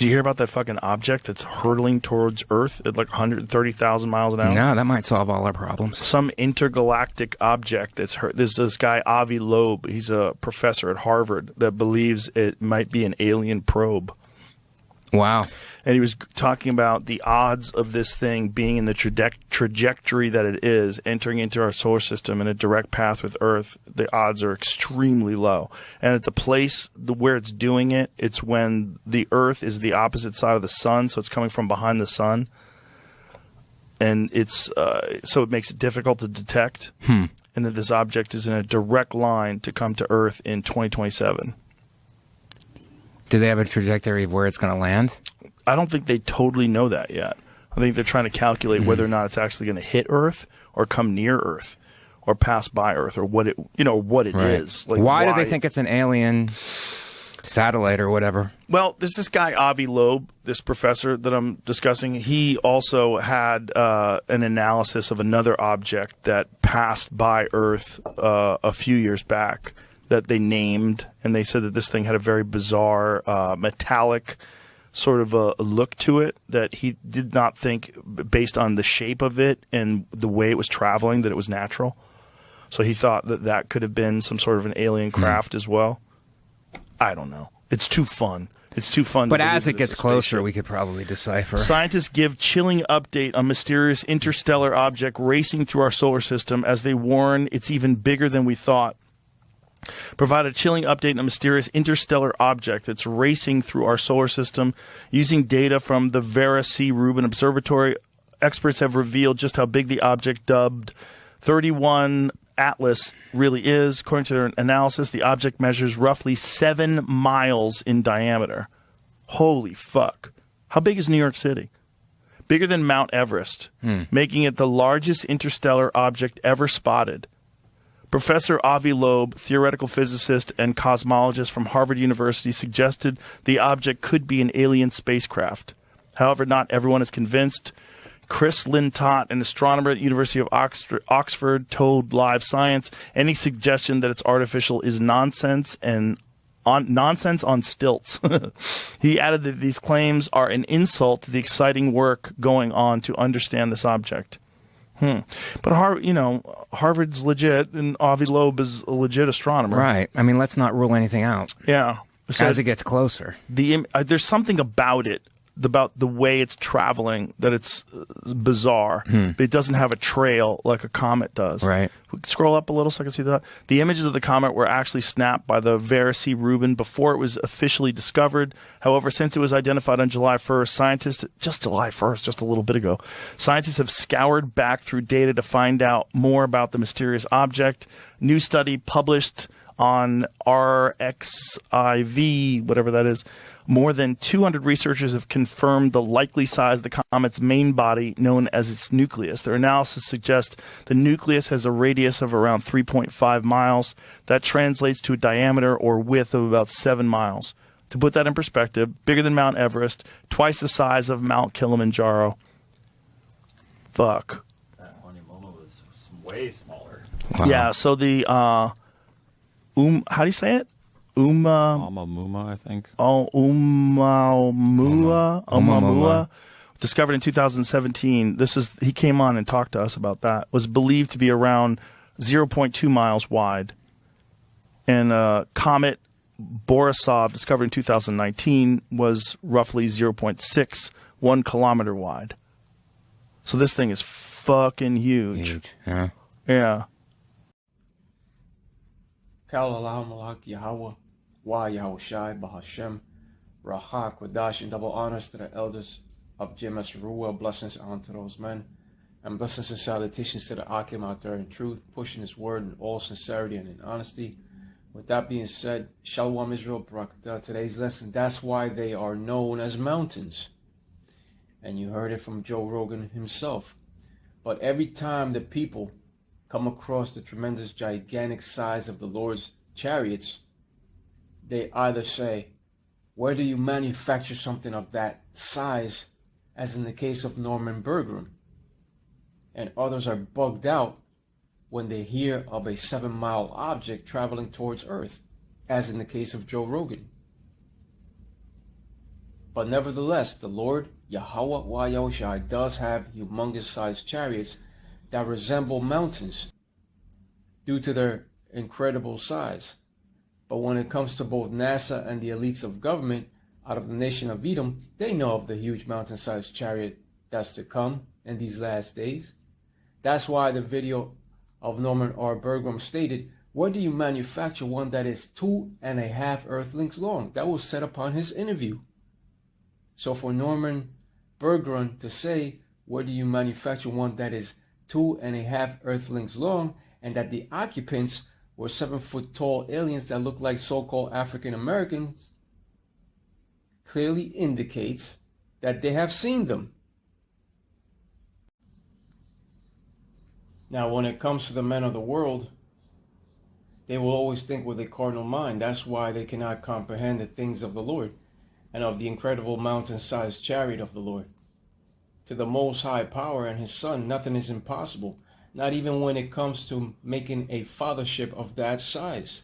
Do you hear about that fucking object that's hurtling towards Earth at like 130,000 miles an hour? No, that might solve all our problems. Some intergalactic object that's There's this guy, Avi Loeb. He's a professor at Harvard that believes it might be an alien probe. Wow. And he was talking about the odds of this thing being in the trajectory that it is, entering into our solar system in a direct path with Earth. The odds are extremely low. And at the place where it's doing it, it's when the Earth is the opposite side of the sun, so it's coming from behind the sun. And it's so it makes it difficult to detect. And that this object is in a direct line to come to Earth in 2027. Do they have a trajectory of where it's going to land? I don't think they totally know that yet. I think they're trying to calculate whether or not it's actually going to hit Earth or come near Earth or pass by Earth or what it is. Like why do they think it's an alien satellite or whatever? Well, there's this guy, Avi Loeb, this professor that I'm discussing. He also had an analysis of another object that passed by Earth a few years back that they named, and they said that this thing had a very bizarre metallic sort of a look to it that he did not think, based on the shape of it and the way it was traveling, that it was natural. So he thought that that could have been some sort of an alien craft as well. I don't know. It's too fun. It's too fun. But as it gets closer, we could probably decipher. Scientists give chilling update on mysterious interstellar object racing through our solar system as they warn it's even bigger than we thought. Provide a chilling update on a mysterious interstellar object that's racing through our solar system. Using data from the Vera C. Rubin Observatory, experts have revealed just how big the object dubbed 31 Atlas really is. According to their analysis, the object measures roughly 7 miles in diameter. Holy fuck. How big is New York City? Bigger than Mount Everest, making it the largest interstellar object ever spotted. Professor Avi Loeb, theoretical physicist and cosmologist from Harvard University, suggested the object could be an alien spacecraft. However, not everyone is convinced. Chris Lintott, an astronomer at the University of Oxford, told Live Science any suggestion that it's artificial is nonsense on stilts. He added that these claims are an insult to the exciting work going on to understand this object. But Harvard's legit, and Avi Loeb is a legit astronomer. Right. I mean, let's not rule anything out. Yeah. So as it gets closer. There's something about it, about the way it's traveling, that it's bizarre. But it doesn't have a trail like a comet does. Right. We can scroll up a little so I can see that. The images of the comet were actually snapped by the Vera C. Rubin before it was officially discovered. However, since it was identified on July 1st, just a little bit ago, scientists have scoured back through data to find out more about the mysterious object. New study published on RXIV, whatever that is. More than 200 researchers have confirmed the likely size of the comet's main body, known as its nucleus. Their analysis suggests the nucleus has a radius of around 3.5 miles. That translates to a diameter or width of about 7 miles. To put that in perspective, bigger than Mount Everest, twice the size of Mount Kilimanjaro. Fuck. That Honeymoon was way smaller. Wow. Yeah, so the, how do you say it? Oumuamua, I think. Oumuamua, discovered in 2017. He came on and talked to us about that. Was believed to be around 0.2 miles wide. And comet Borisov, discovered in 2019, was roughly 0.61 kilometer wide. So this thing is fucking huge. Yeah. Yeah. Kal Allahu Malak Yahweh, Wa Yahweh Shai, Bahashem, Rahak, Wadash, and double honors to the elders of JMS Ruel, blessings unto those men, and blessings and salutations to the Akim out there in truth, pushing his word in all sincerity and in honesty. With that being said, Shalom Israel, Barakatah, today's lesson, that's why they are known as mountains. And you heard it from Joe Rogan himself. But every time the people come across the tremendous, gigantic size of the Lord's chariots, they either say, where do you manufacture something of that size, as in the case of Norman Berggren? And others are bugged out when they hear of a 7-mile object traveling towards Earth, as in the case of Joe Rogan. But nevertheless, the Lord, Yahweh Wa Yahushai, does have humongous sized chariots that resemble mountains due to their incredible size. But when it comes to both NASA and the elites of government out of the nation of Edom, they know of the huge mountain-sized chariot that's to come in these last days. That's why the video of Norman R. Bergram stated, "Where do you manufacture one that is 2.5 Earth lengths long?" That was said upon his interview. So for Norman Bergram to say, "Where do you manufacture one that is 2.5 Earth lengths long?" and that the occupants were 7-foot tall aliens that looked like so-called African Americans, clearly indicates that they have seen them. Now, when it comes to the men of the world, they will always think with a carnal mind. That's why they cannot comprehend the things of the Lord and of the incredible mountain-sized chariot of the Lord. To the Most High Power and His Son, nothing is impossible, not even when it comes to making a fathership of that size.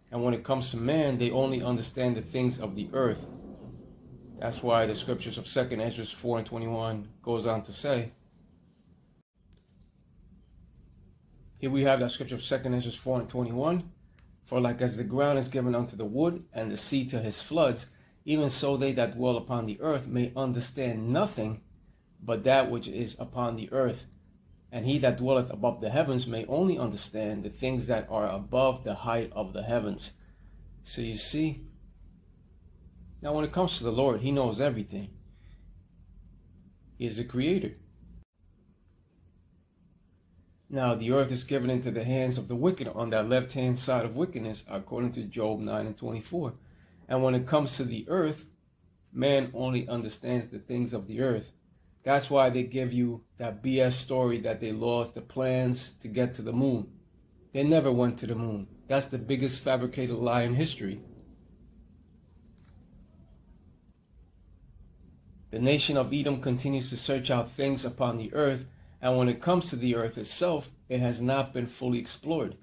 And when it comes to man, they only understand the things of the earth. That's why the scriptures of 2 Esdras 4:21 goes on to say, here we have that scripture of 2 Esdras 4:21, "For like as the ground is given unto the wood, and the sea to his floods, even so they that dwell upon the earth may understand nothing but that which is upon the earth. And he that dwelleth above the heavens may only understand the things that are above the height of the heavens." So you see, now when it comes to the Lord, He knows everything. He is a creator. Now the earth is given into the hands of the wicked on that left-hand side of wickedness, according to Job 9:24. And when it comes to the earth, man only understands the things of the earth. That's why they give you that BS story that they lost the plans to get to the moon. They never went to the moon. That's the biggest fabricated lie in history. The nation of Edom continues to search out things upon the earth, and when it comes to the earth itself, it has not been fully explored.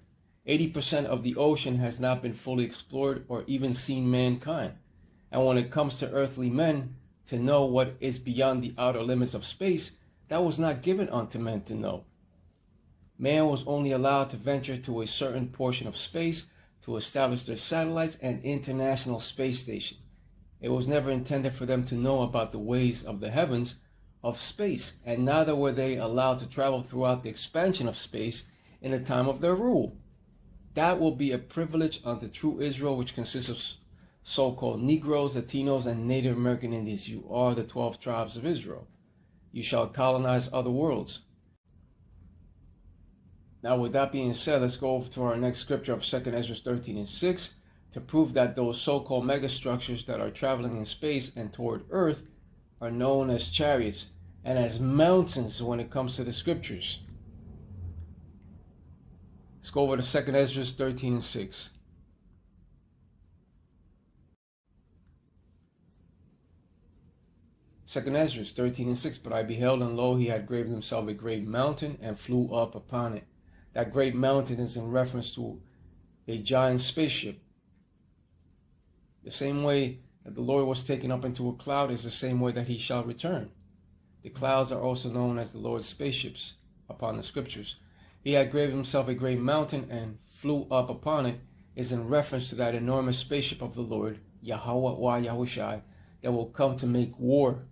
80% of the ocean has not been fully explored or even seen mankind. And when it comes to earthly men, to know what is beyond the outer limits of space, that was not given unto men to know. Man was only allowed to venture to a certain portion of space to establish their satellites and international space station. It was never intended for them to know about the ways of the heavens of space, and neither were they allowed to travel throughout the expansion of space in the time of their rule. That will be a privilege unto true Israel, which consists of so-called Negroes, Latinos, and Native American Indians. You are the 12 tribes of Israel. You shall colonize other worlds. Now, with that being said, let's go over to our next scripture of 2 Esdras 13:6 to prove that those so-called megastructures that are traveling in space and toward Earth are known as chariots and as mountains when it comes to the scriptures. Let's go over to 2 Esdras 13:6. Second Esdras 13:6, "But I beheld, and lo, he had graven himself a great mountain, and flew up upon it." That great mountain is in reference to a giant spaceship. The same way that the Lord was taken up into a cloud is the same way that He shall return. The clouds are also known as the Lord's spaceships upon the scriptures. "He had graven himself a great mountain, and flew up upon it," is in reference to that enormous spaceship of the Lord, Yahweh Wa Yahushai, that will come to make war.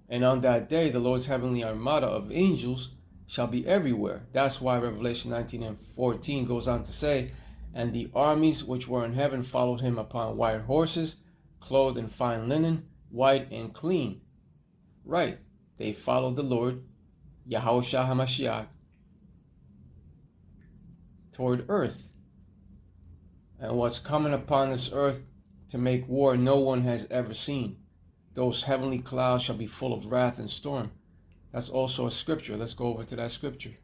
And on that day, the Lord's heavenly armada of angels shall be everywhere. That's why Revelation 19:14 goes on to say, "And the armies which were in heaven followed him upon white horses, clothed in fine linen, white and clean." Right, they followed the Lord, Yahushua HaMashiach, toward earth. And what's coming upon this earth to make war no one has ever seen. Those heavenly clouds shall be full of wrath and storm. That's also a scripture. Let's go over to that scripture.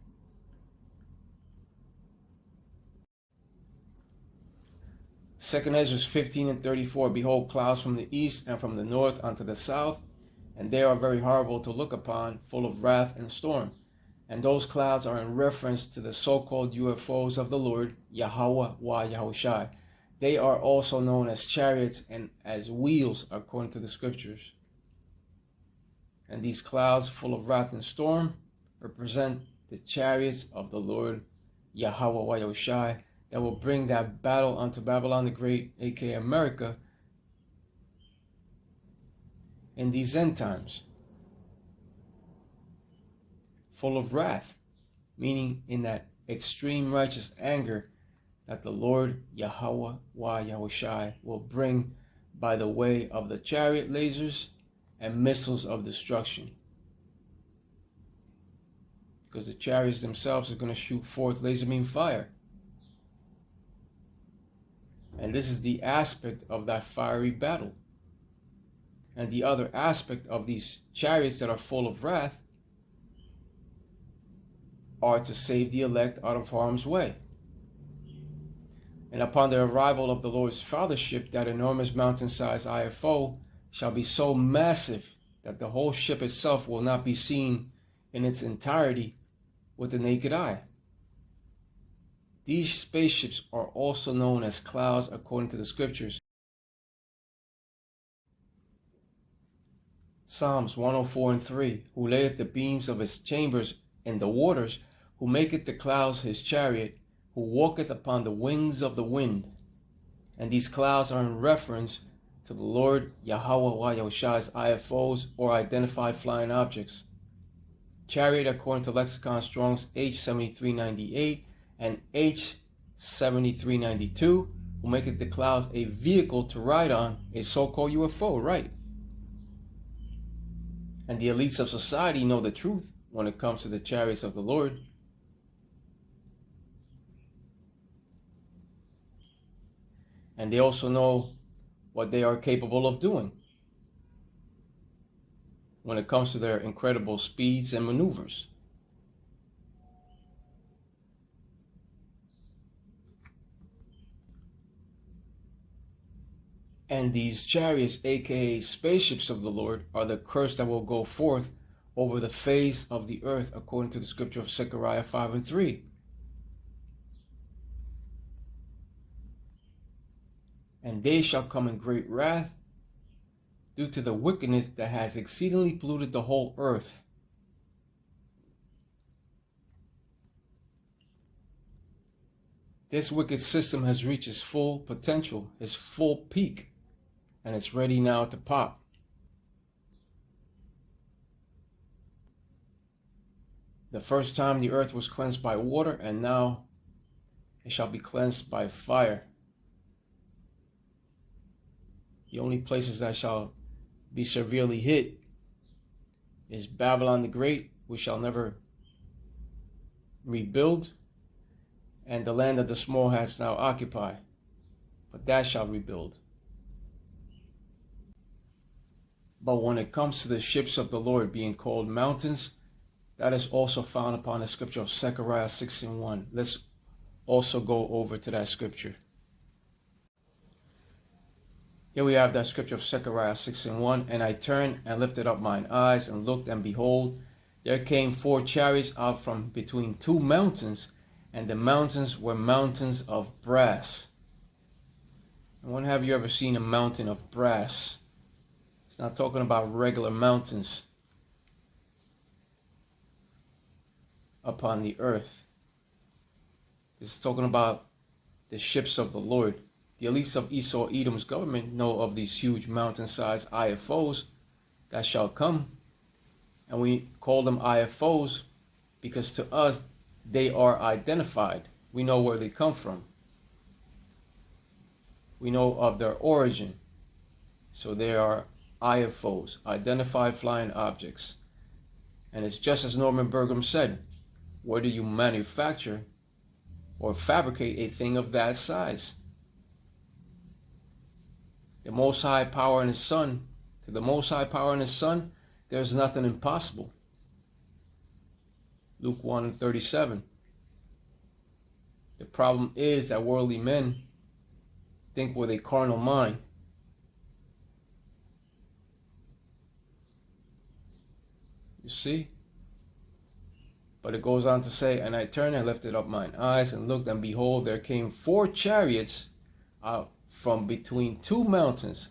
Second Esdras 15:34, "Behold, clouds from the east and from the north unto the south, and they are very horrible to look upon, full of wrath and storm." And those clouds are in reference to the so-called UFOs of the Lord, Yahweh Wa Yahushai. They are also known as chariots and as wheels, according to the scriptures. And these clouds full of wrath and storm represent the chariots of the Lord Yahweh Yahushai that will bring that battle unto Babylon the Great, aka America, in these end times. Full of wrath, meaning in that extreme righteous anger that the Lord Yahweh Yahushai will bring by the way of the chariot lasers and missiles of destruction. Because the chariots themselves are going to shoot forth laser beam fire. And this is the aspect of that fiery battle. And the other aspect of these chariots that are full of wrath are to save the elect out of harm's way. And upon the arrival of the Lord's fathership, that enormous mountain-sized IFO shall be so massive that the whole ship itself will not be seen in its entirety with the naked eye. These spaceships are also known as clouds according to the scriptures. Psalms 104:3, who layeth the beams of his chambers in the waters, who maketh the clouds his chariot, who walketh upon the wings of the wind. And these clouds are in reference to the Lord Yahweh Yahushai's IFOs, or identified flying objects. Chariot, according to Lexicon Strong's H7398 and H7392, who maketh the clouds a vehicle to ride on, a so-called UFO, right? And the elites of society know the truth when it comes to the chariots of the Lord. And they also know what they are capable of doing when it comes to their incredible speeds and maneuvers. And these chariots, aka spaceships of the Lord, are the curse that will go forth over the face of the earth, according to the scripture of Zechariah 5:3. And they shall come in great wrath due to the wickedness that has exceedingly polluted the whole earth. This wicked system has reached its full potential, its full peak, and it's ready now to pop. The first time the earth was cleansed by water, and now it shall be cleansed by fire. The only places that shall be severely hit is Babylon the Great, which shall never rebuild, and the land that the small hats now occupy, but that shall rebuild. But when it comes to the ships of the Lord being called mountains, that is also found upon the scripture of Zechariah 6:1. Let's also go over to that scripture. Here we have that scripture of Zechariah 6:1. And I turned and lifted up mine eyes and looked, and behold, there came 4 chariots out from between 2 mountains, and the mountains were mountains of brass. And when have you ever seen a mountain of brass? It's not talking about regular mountains upon the earth. This is talking about the ships of the Lord. The elites of Esau Edom's government know of these huge mountain-sized IFOs that shall come. And we call them IFOs because to us, they are identified. We know where they come from. We know of their origin. So they are IFOs, identified flying objects. And it's just as Norman Bergam said, where do you manufacture or fabricate a thing of that size? The Most High power in His Son, to the Most High power in His Son, there's nothing impossible. Luke 1:37. The problem is that worldly men think with a carnal mind. You see? But it goes on to say, and I turned and lifted up mine eyes and looked, and behold, there came 4 chariots from between two mountains,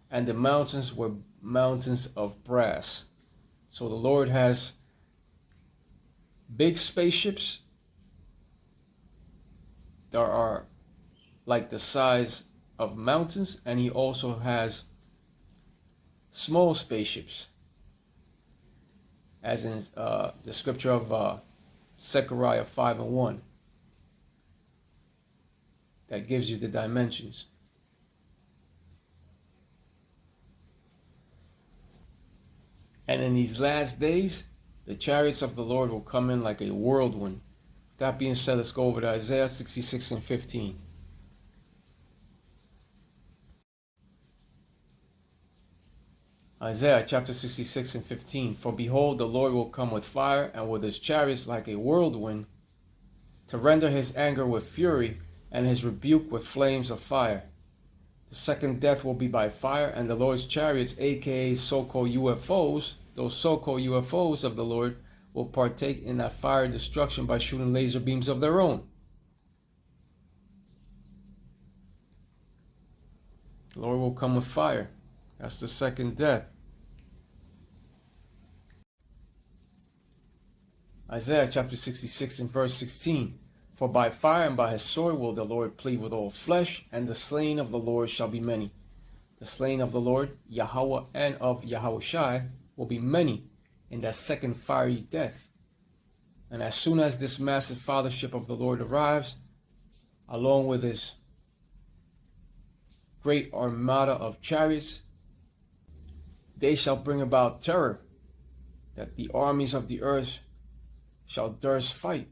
and the mountains were mountains of brass. So the Lord has big spaceships that are like the size of mountains, and he also has small spaceships, as in the scripture of Zechariah 5:1, that gives you the dimensions. And in these last days, the chariots of the Lord will come in like a whirlwind. That being said, let's go over to Isaiah 66 and 15. Isaiah chapter 66 and 15. For behold, the Lord will come with fire, and with his chariots like a whirlwind, to render his anger with fury, and his rebuke with flames of fire. The second death will be by fire, and the Lord's chariots, aka so-called UFOs, those so-called UFOs of the Lord, will partake in that fire destruction by shooting laser beams of their own. The Lord will come with fire. That's the second death. Isaiah chapter 66 and verse 16. For by fire and by his sword will the Lord plead with all flesh, and the slain of the Lord shall be many. The slain of the Lord, Yahweh, and of Yahushai will be many in that second fiery death. And as soon as this massive fathership of the Lord arrives, along with his great armada of chariots, they shall bring about terror, that the armies of the earth shall durst fight.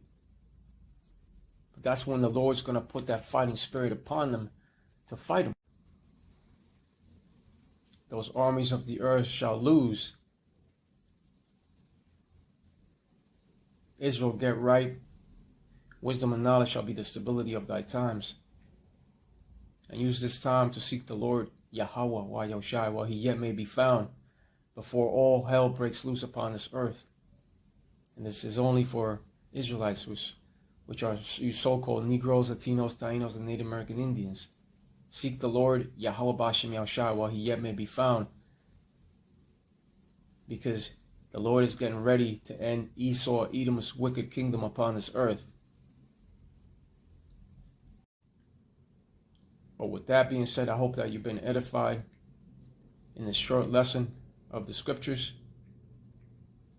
But that's when the Lord's going to put that fighting spirit upon them to fight them. Those armies of the earth shall lose. Israel, get right. Wisdom and knowledge shall be the stability of thy times. And use this time to seek the Lord, Yahweh, Yahushai, while he yet may be found, before all hell breaks loose upon this earth. And this is only for Israelites, which are you so-called Negroes, Latinos, Tainos, and Native American Indians. Seek the Lord, Yahweh Bashem Yahushai, while he yet may be found. Because the Lord is getting ready to end Esau, Edom's wicked kingdom upon this earth. But with that being said, I hope that you've been edified in this short lesson of the scriptures.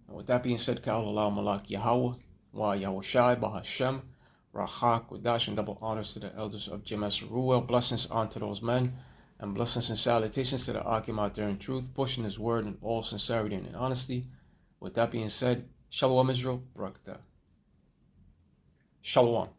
And with that being said, Ka'al Malak Yahweh, Wa Yahushai, Bahashem, Rahak, Wadash, and double honors to the elders of Jemes Ruel. Blessings unto those men, and blessings and salutations to the Akim out there in truth, pushing his word in all sincerity and in honesty. With that being said, Shalom Israel, Barakatah. Shalom.